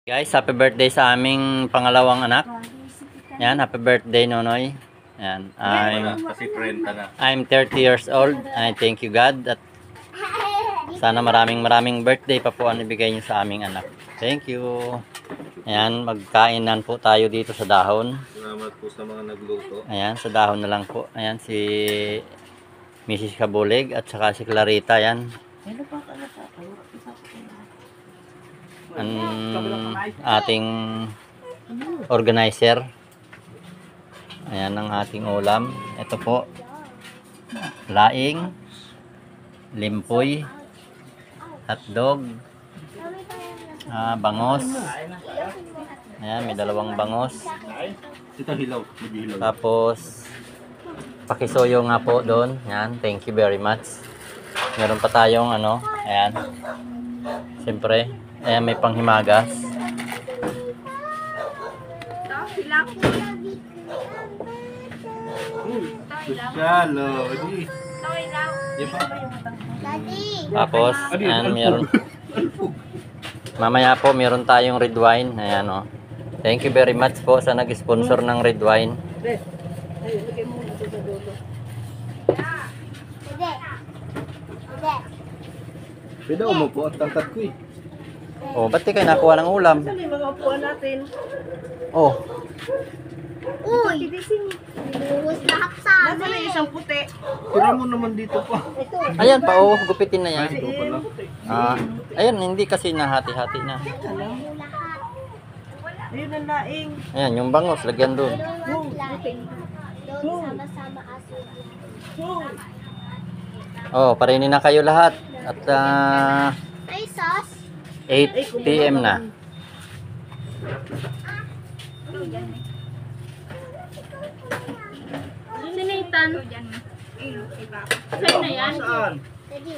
Guys, happy birthday sa aming pangalawang anak. Yan, happy birthday Nonoy. Yan, I'm 30 years old. I thank you God at sana maraming birthday pa po ang ibigay niyo sa aming anak. Thank you. Ayan, magkainan po tayo dito sa dahon. Salamat po sa mga nagluto. Ayan, sa dahon na lang po. Ayan, si Mrs. Kabulig at saka si Clarita. Ayan. Ang ating organizer. Ayan ang ating ulam. Ito po. Laing. Limpoy. Hotdog. Bangos. Ayan, may dalawang bangos. Ito hilaw. Hilaw. Tapos, pakisoyo nga po doon. Ayan, thank you very much. Meron pa tayong ano. Ayan. Siyempre. Ayan, may panghimagas. Sosyalo. Tapos, ayan, meron. Mamaya po, meron tayong red wine. Ayan, o. Thank you very much po sa nag-sponsor ng red wine. Pwede umupo at tangkad ko eh. Oh, ba't di kayo nakuha ng ulam? Saan yung mga upuan natin? Oh, Uy! Binuhos lahat sa Nasaan na yung amin. isang puti? Tira mo naman dito pa. Ito. ayan pa, oh. Gupitin na yan. Ito pala. Ayan, hindi kasi nahati-hati na. Lahat. Ayun ang laing. Ayan, yung bangos, lagyan doon. Doon lahat. Doon sama-sama aso. Oh, parinin na kayo lahat. At Ay, sauce. 8 PM na. Sinitan. Sa'yo na yan? Saan? Daddy.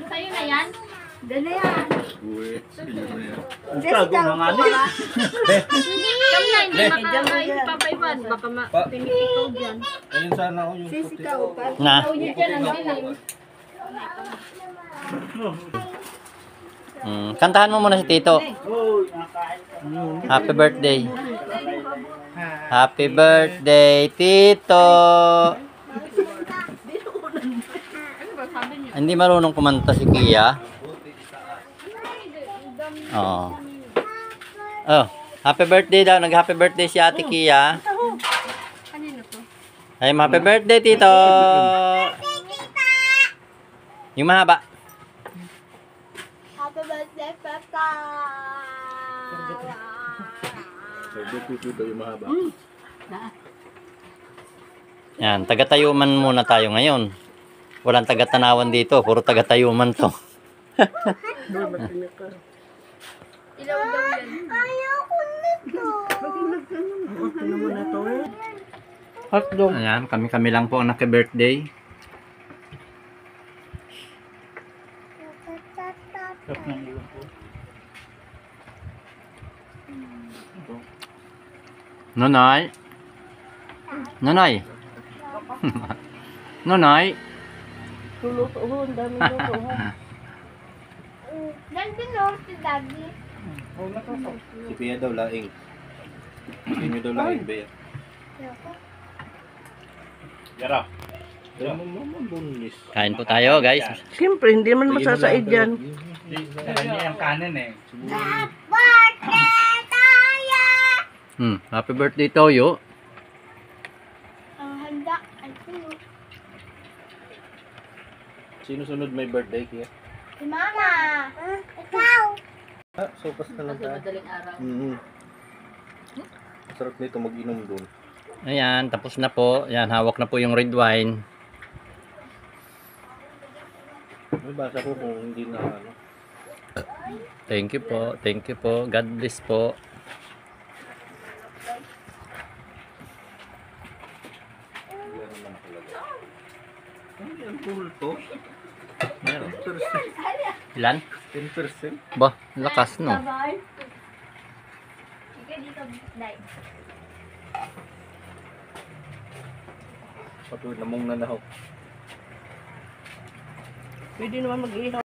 Sa'yo na yan? Uy, sino na yan? Tago na nga nila. Kami na, hindi makakain si Papa Ivan. Baka pinipikaw dyan. Ayun sana ako yung puti. Na. Ikaw yun dyan ang dilim. Kantahan mo muna si Tito. Happy birthday. Happy birthday, Tito. Hindi marunong kumanta si Kia. Oo. Oh, happy birthday daw. Nag-happy birthday si Ate Kia. Kanino to? Ay, happy birthday, Tito. Yung mahaba. Happy birthday, Papa. Ito daw yung mahaba. Yan, taga-tayuman muna tayo ngayon. Walang taga-tanawan dito, puro taga-tayuman to. Ilaw daw yan. Ayoko nito. Ano mo na to eh? Hotdog. Ayan, kami lang po ang naka-birthday. Nonoy. Nonoy. Nonoy. Luluto ho, ang dami luto ha. Nandun no, si Daddy. Si Pia daw laing. Hindi nyo daw laing, Bea. Yara. Ayun mo naman, bunis. Kain po tayo, guys. Siyempre, hindi man masasaid yan. Birthday tayo! Happy birthday, Toyo. Ang handa ay puno. Sino sunod may birthday, Kia? Si Mama. Ikaw. Sopas ka lang tayo. Madaling araw. Sarap nito mag-inom doon. Ayan, tapos na po. Ayan, hawak na po yung red wine. May basa ko kung hindi na ano. Thank you po. Thank you po. God bless po. Meron lang talaga. Ano yan, full to? Meron. 10%. Ilan? 10%? Ba, lakas no. Ikaw dito, Day. Patuloy namong nanahok. Pwede naman mag-ihaw.